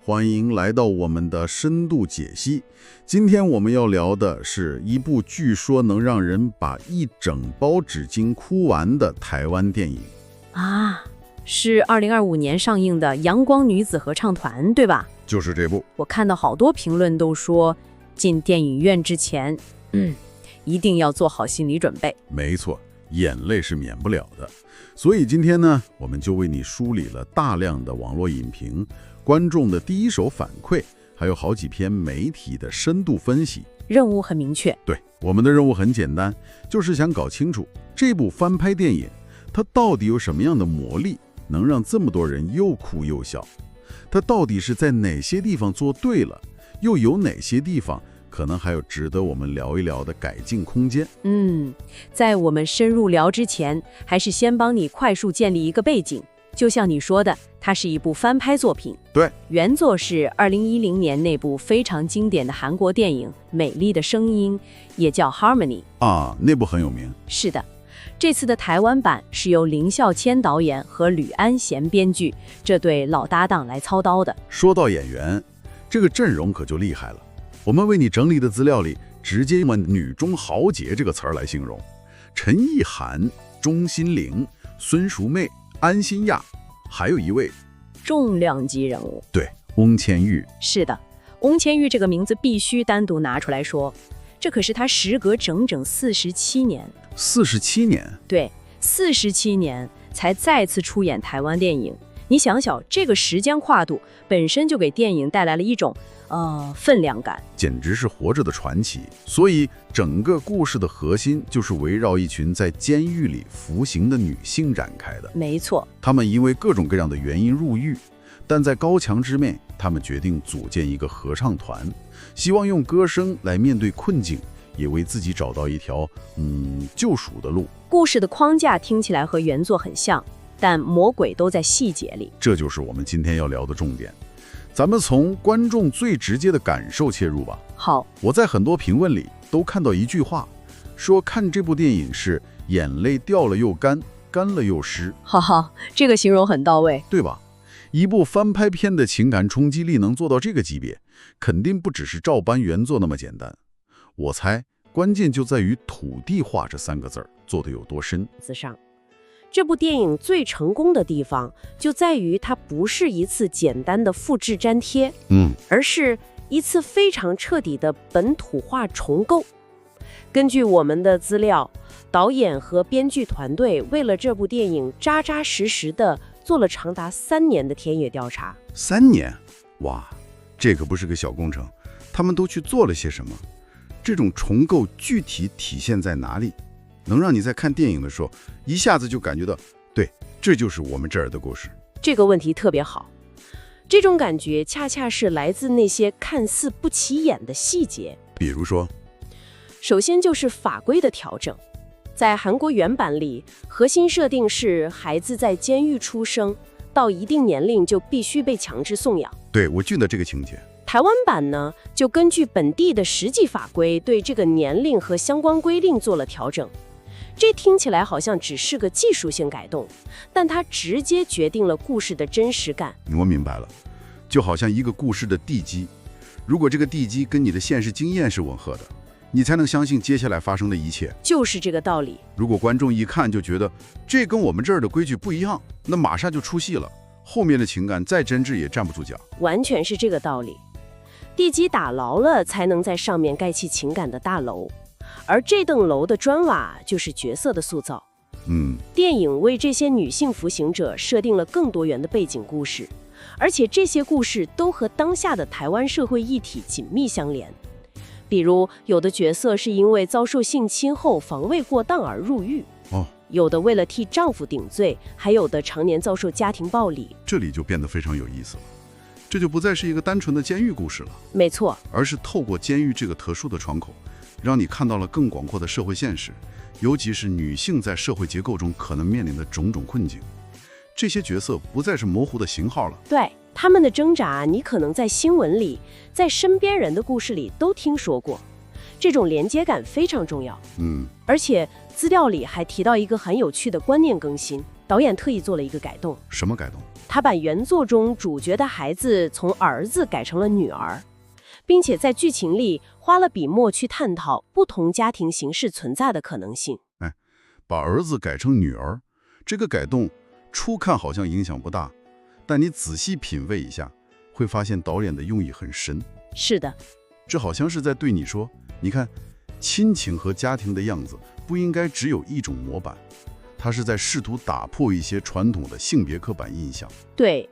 欢迎来到我们的深度解析。今天我们要聊的是一部据说能让人把一整包纸巾哭完的台湾电影啊，是2025年上映的《阳光女子合唱团》，对吧？就是这部。我看到好多评论都说，进电影院之前，一定要做好心理准备。没错，眼泪是免不了的。所以今天呢，我们就为你梳理了大量的网络影评、观众的第一手反馈，还有好几篇媒体的深度分析。任务很明确。对，我们的任务很简单，就是想搞清楚这部翻拍电影它到底有什么样的魔力，能让这么多人又哭又笑。它到底是在哪些地方做对了，又有哪些地方可能还有值得我们聊一聊的改进空间。在我们深入聊之前，还是先帮你快速建立一个背景。就像你说的，它是一部翻拍作品。对，原作是2010年那部非常经典的韩国电影《美丽的声音》，也叫《Harmony》啊，那部很有名。是的，这次的台湾版是由林孝谦导演和吕安贤编剧这对老搭档来操刀的。说到演员，这个阵容可就厉害了。我们为你整理的资料里，直接用女中豪杰这个词儿来形容：陈意涵、钟欣凌、孙淑媚、安心亚，还有一位重量级人物。对，翁倩玉。是的，翁倩玉这个名字必须单独拿出来说，这可是她时隔整整47年。47年？对，47年才再次出演台湾电影。你想想，这个时间跨度本身就给电影带来了一种分量感，简直是活着的传奇。所以整个故事的核心就是围绕一群在监狱里服刑的女性展开的。没错，她们因为各种各样的原因入狱，但在高墙之内，她们决定组建一个合唱团，希望用歌声来面对困境，也为自己找到一条救赎的路。故事的框架听起来和原作很像，但魔鬼都在细节里。这就是我们今天要聊的重点。咱们从观众最直接的感受切入吧。好，我在很多评论里都看到一句话，说看这部电影是眼泪掉了又干，干了又湿。哈哈，这个形容很到位，对吧？一部翻拍片的情感冲击力能做到这个级别，肯定不只是照搬原作那么简单。我猜关键就在于土地化这3个字儿做得有多深。这部电影最成功的地方就在于它不是一次简单的复制粘贴，而是一次非常彻底的本土化重构。根据我们的资料，导演和编剧团队为了这部电影扎扎实实的做了长达3年的田野调查。3年？哇，这可不是个小工程。他们都去做了些什么？这种重构具体体现在哪里？能让你在看电影的时候一下子就感觉到，对，这就是我们这儿的故事。这个问题特别好，这种感觉恰恰是来自那些看似不起眼的细节。比如说，首先就是法规的调整。在韩国原版里，核心设定是孩子在监狱出生，到一定年龄就必须被强制送养。对，我记得这个情节。台湾版呢，就根据本地的实际法规，对这个年龄和相关规定做了调整。这听起来好像只是个技术性改动，但它直接决定了故事的真实感。我明白了，就好像一个故事的地基，如果这个地基跟你的现实经验是吻合的，你才能相信接下来发生的一切。就是这个道理。如果观众一看就觉得这跟我们这儿的规矩不一样，那马上就出戏了，后面的情感再真挚也站不住脚。完全是这个道理。地基打牢了，才能在上面盖起情感的大楼。而这栋楼的砖瓦就是角色的塑造。电影为这些女性服刑者设定了更多元的背景故事，而且这些故事都和当下的台湾社会议题紧密相连。比如，有的角色是因为遭受性侵后防卫过当而入狱，有的为了替丈夫顶罪，还有的常年遭受家庭暴力。这里就变得非常有意思了，这就不再是一个单纯的监狱故事了。没错，而是透过监狱这个特殊的窗口，让你看到了更广阔的社会现实，尤其是女性在社会结构中可能面临的种种困境。这些角色不再是模糊的型号了。对，他们的挣扎，你可能在新闻里，在身边人的故事里都听说过。这种连接感非常重要。而且资料里还提到一个很有趣的观念更新，导演特意做了一个改动。什么改动？他把原作中主角的孩子从儿子改成了女儿，并且在剧情里花了笔墨去探讨不同家庭形式存在的可能性。把儿子改成女儿，这个改动初看好像影响不大，但你仔细品味一下，会发现导演的用意很深。是的，这好像是在对你说，你看，亲情和家庭的样子不应该只有一种模板，他是在试图打破一些传统的性别刻板印象。对，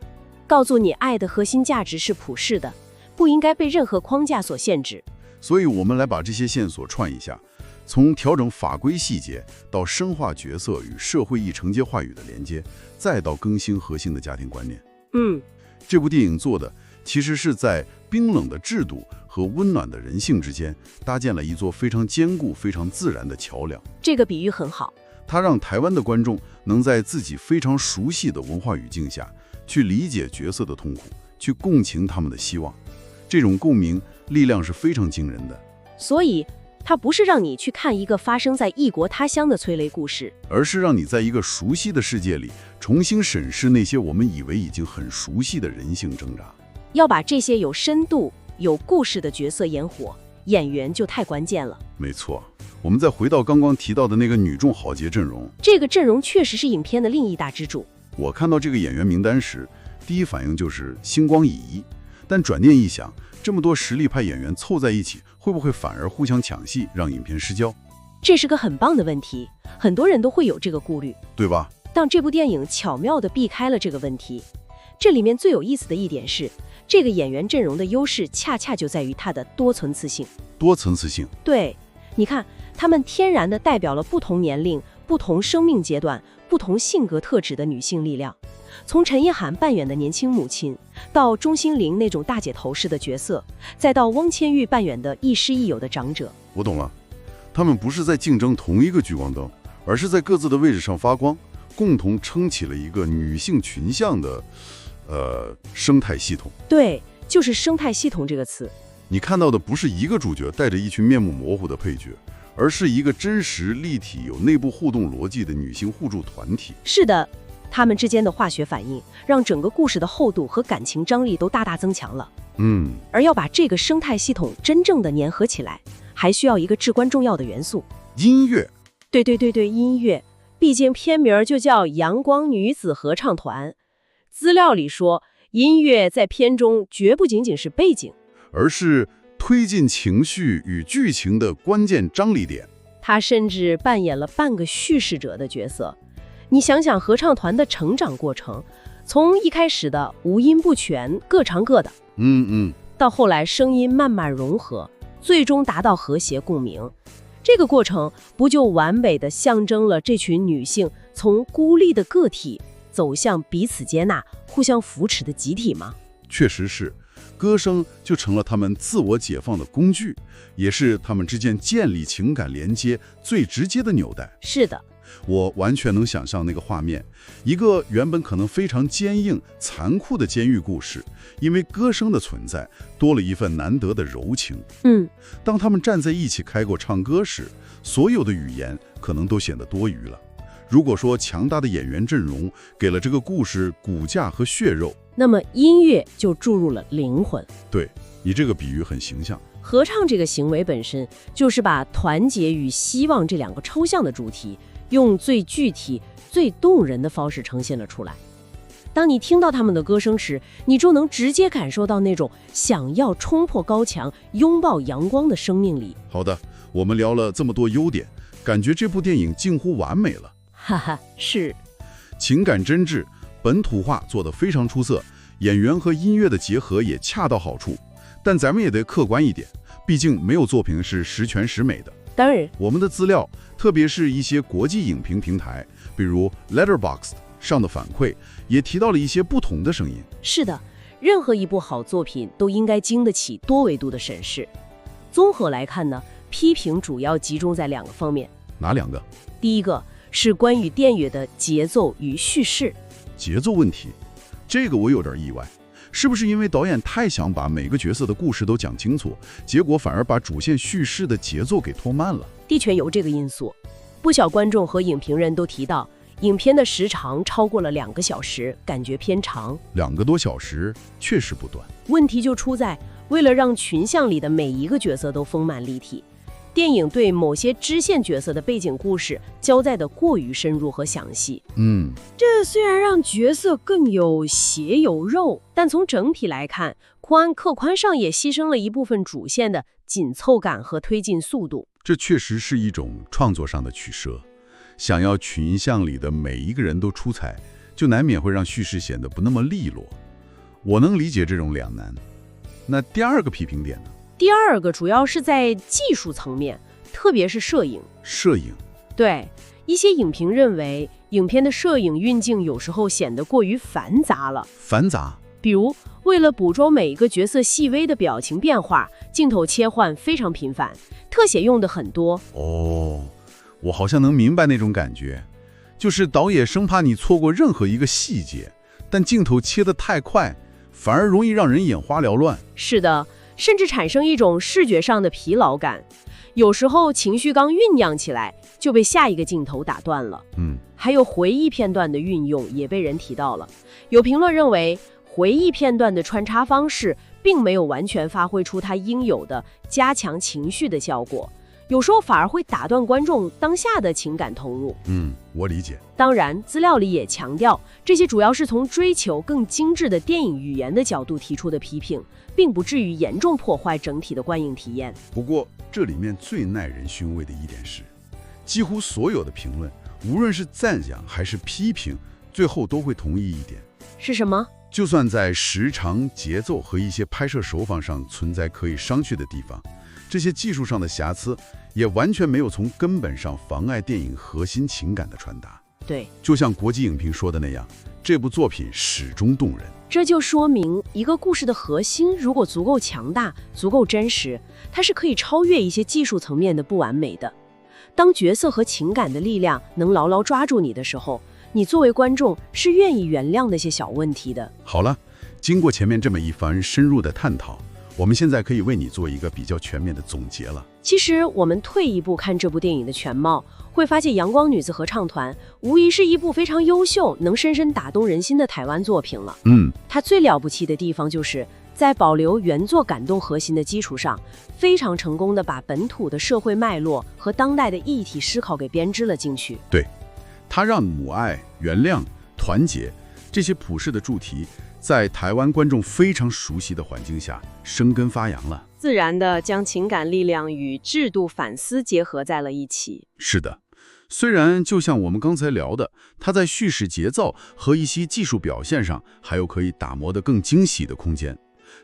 告诉你爱的核心价值是普世的，不应该被任何框架所限制。所以我们来把这些线索串一下，从调整法规细节到深化角色与社会意承接话语的连接，再到更新核心的家庭观念。这部电影做的其实是在冰冷的制度和温暖的人性之间搭建了一座非常坚固、非常自然的桥梁。这个比喻很好，它让台湾的观众能在自己非常熟悉的文化语境下去理解角色的痛苦，去共情他们的希望。这种共鸣力量是非常惊人的。所以它不是让你去看一个发生在异国他乡的催泪故事，而是让你在一个熟悉的世界里重新审视那些我们以为已经很熟悉的人性挣扎。要把这些有深度、有故事的角色演火，演员就太关键了。没错，我们再回到刚刚提到的那个女众豪杰阵容，这个阵容确实是影片的另一大支柱。我看到这个演员名单时，第一反应就是星光熠熠，但转念一想，这么多实力派演员凑在一起，会不会反而互相抢戏，让影片失焦？这是个很棒的问题，很多人都会有这个顾虑，对吧？但这部电影巧妙地避开了这个问题。这里面最有意思的一点是，这个演员阵容的优势恰恰就在于它的多层次性。多层次性，对，你看，他们天然地代表了不同年龄、不同生命阶段、不同性格特质的女性力量。从陈意涵扮演的年轻母亲，到钟欣凌那种大姐头式的角色，再到汪千玉扮演的亦师亦友的长者。我懂了，他们不是在竞争同一个聚光灯，而是在各自的位置上发光，共同撑起了一个女性群像的生态系统。对，就是生态系统这个词。你看到的不是一个主角带着一群面目模糊的配角，而是一个真实、立体、有内部互动逻辑的女性互助团体。是的，他们之间的化学反应，让整个故事的厚度和感情张力都大大增强了。而要把这个生态系统真正的粘合起来，还需要一个至关重要的元素——音乐。对，音乐。毕竟片名就叫阳光女子合唱团。资料里说，音乐在片中绝不仅仅是背景，而是推进情绪与剧情的关键张力点。他甚至扮演了半个叙事者的角色。你想想合唱团的成长过程，从一开始的五音不全，各唱各的，到后来声音慢慢融合，最终达到和谐共鸣。这个过程不就完美地象征了这群女性从孤立的个体走向彼此接纳、互相扶持的集体吗？确实是，歌声就成了他们自我解放的工具，也是他们之间建立情感连接最直接的纽带。是的，我完全能想象那个画面，一个原本可能非常坚硬、残酷的监狱故事，因为歌声的存在，多了一份难得的柔情。当他们站在一起开过唱歌时，所有的语言可能都显得多余了。如果说强大的演员阵容给了这个故事骨架和血肉，那么音乐就注入了灵魂。对，你这个比喻很形象。合唱这个行为本身就是把团结与希望这两个抽象的主题，用最具体、最动人的方式呈现了出来。当你听到他们的歌声时，你就能直接感受到那种想要冲破高墙、拥抱阳光的生命力。好的，我们聊了这么多优点，感觉这部电影近乎完美了。哈哈，是。情感真挚，本土化做得非常出色，演员和音乐的结合也恰到好处。但咱们也得客观一点，毕竟没有作品是十全十美的。当然，我们的资料，特别是一些国际影评平台，比如 Letterboxd 上的反馈，也提到了一些不同的声音。是的，任何一部好作品都应该经得起多维度的审视。综合来看呢，批评主要集中在两个方面。哪两个？第一个是关于电影的节奏与叙事。节奏问题，这个我有点意外。是不是因为导演太想把每个角色的故事都讲清楚，结果反而把主线叙事的节奏给拖慢了？的确有这个因素。不少观众和影评人都提到，影片的时长超过了2个小时，感觉偏长。2个多小时确实不短。问题就出在，为了让群像里的每一个角色都丰满立体，电影对某些支线角色的背景故事交代得过于深入和详细。这虽然让角色更有血有肉，但从整体来看，客观上也牺牲了一部分主线的紧凑感和推进速度。这确实是一种创作上的取舍。想要群像里的每一个人都出彩，就难免会让叙事显得不那么利落。我能理解这种两难。那第二个批评点呢？第二个主要是在技术层面，特别是摄影。对，一些影评认为，影片的摄影运镜有时候显得过于繁杂了。比如，为了捕捉每一个角色细微的表情变化，镜头切换非常频繁，特写用的很多。我好像能明白那种感觉，就是导演生怕你错过任何一个细节，但镜头切得太快，反而容易让人眼花缭乱。是的，甚至产生一种视觉上的疲劳感。有时候情绪刚酝酿起来，就被下一个镜头打断了。还有回忆片段的运用也被人提到了。有评论认为，回忆片段的穿插方式并没有完全发挥出它应有的加强情绪的效果。有时候反而会打断观众当下的情感投入。我理解。当然，资料里也强调，这些主要是从追求更精致的电影语言的角度提出的批评，并不至于严重破坏整体的观影体验。不过，这里面最耐人寻味的一点是，几乎所有的评论，无论是赞奖还是批评，最后都会同意一点。是什么？就算在时长、节奏和一些拍摄手法上存在可以商榷的地方，这些技术上的瑕疵也完全没有从根本上妨碍电影核心情感的传达。对，就像国际影评说的那样，这部作品始终动人。这就说明，一个故事的核心如果足够强大、足够真实，它是可以超越一些技术层面的不完美的。当角色和情感的力量能牢牢抓住你的时候，你作为观众是愿意原谅那些小问题的。好了，经过前面这么一番深入的探讨，我们现在可以为你做一个比较全面的总结了。其实我们退一步看这部电影的全貌，会发现阳光女子合唱团无疑是一部非常优秀、能深深打动人心的台湾作品了。它最了不起的地方就是在保留原作感动核心的基础上，非常成功地把本土的社会脉络和当代的议题思考给编织了进去。对，它让母爱、原谅、团结这些普世的主题，在台湾观众非常熟悉的环境下生根发扬了，自然地将情感力量与制度反思结合在了一起。是的，虽然就像我们刚才聊的，它在叙事节奏和一些技术表现上还有可以打磨得更精细的空间，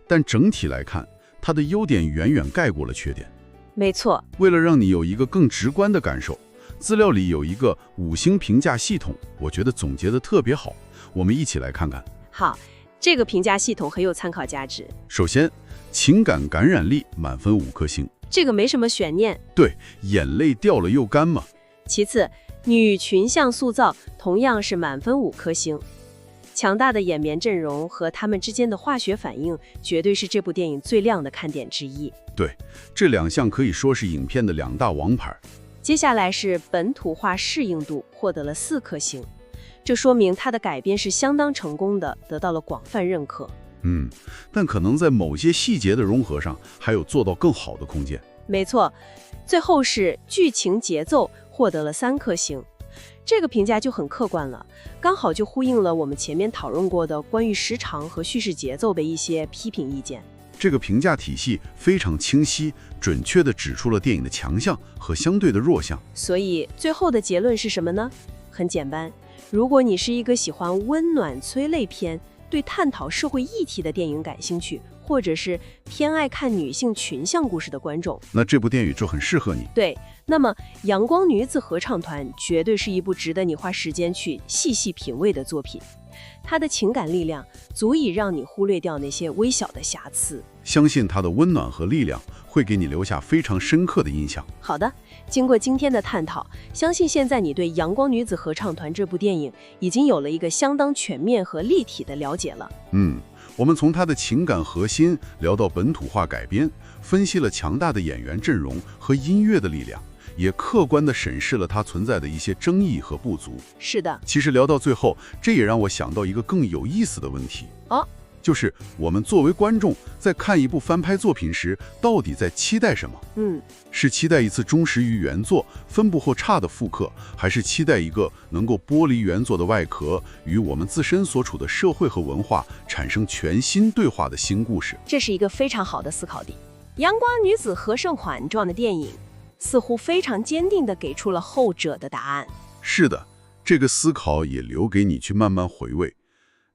但整体来看，它的优点远远盖过了缺点。没错，为了让你有一个更直观的感受，资料里有一个5星评价系统，我觉得总结得特别好，我们一起来看看。好，这个评价系统很有参考价值。首先，情感感染力满分5颗星，这个没什么悬念。对，眼泪掉了又干嘛。其次，女群像塑造同样是满分5颗星，强大的演员阵容和他们之间的化学反应，绝对是这部电影最亮的看点之一。对，这2项可以说是影片的2大王牌。接下来是本土化适应度，获得了4颗星，这说明它的改编是相当成功的，得到了广泛认可。但可能在某些细节的融合上，还有做到更好的空间。没错，最后是剧情节奏，获得了3颗星。这个评价就很客观了，刚好就呼应了我们前面讨论过的关于时长和叙事节奏的一些批评意见。这个评价体系非常清晰，准确地指出了电影的强项和相对的弱项。所以最后的结论是什么呢？很简单，如果你是一个喜欢温暖催泪片，对探讨社会议题的电影感兴趣，或者是偏爱看女性群像故事的观众，那这部电影就很适合你。对，那么阳光女子合唱团绝对是一部值得你花时间去细细品味的作品。它的情感力量足以让你忽略掉那些微小的瑕疵，相信它的温暖和力量会给你留下非常深刻的印象。好的，经过今天的探讨，相信现在你对阳光女子合唱团这部电影已经有了一个相当全面和立体的了解了。我们从它的情感核心聊到本土化改编，分析了强大的演员阵容和音乐的力量，也客观地审视了它存在的一些争议和不足。是的。其实聊到最后，这也让我想到一个更有意思的问题就是我们作为观众在看一部翻拍作品时，到底在期待什么？是期待一次忠实于原作、分部后差的复刻，还是期待一个能够剥离原作的外壳，与我们自身所处的社会和文化产生全新对话的新故事？这是一个非常好的思考点。阳光女子和盛缓这样的电影，似乎非常坚定地给出了后者的答案。是的，这个思考也留给你去慢慢回味。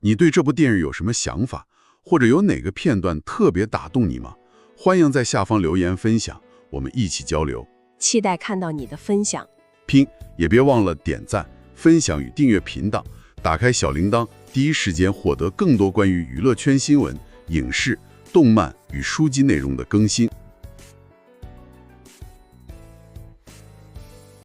你对这部电影有什么想法，或者有哪个片段特别打动你吗？欢迎在下方留言分享，我们一起交流。期待看到你的分享。也别忘了点赞、分享与订阅频道，打开小铃铛，第一时间获得更多关于娱乐圈新闻、影视、动漫与书籍内容的更新。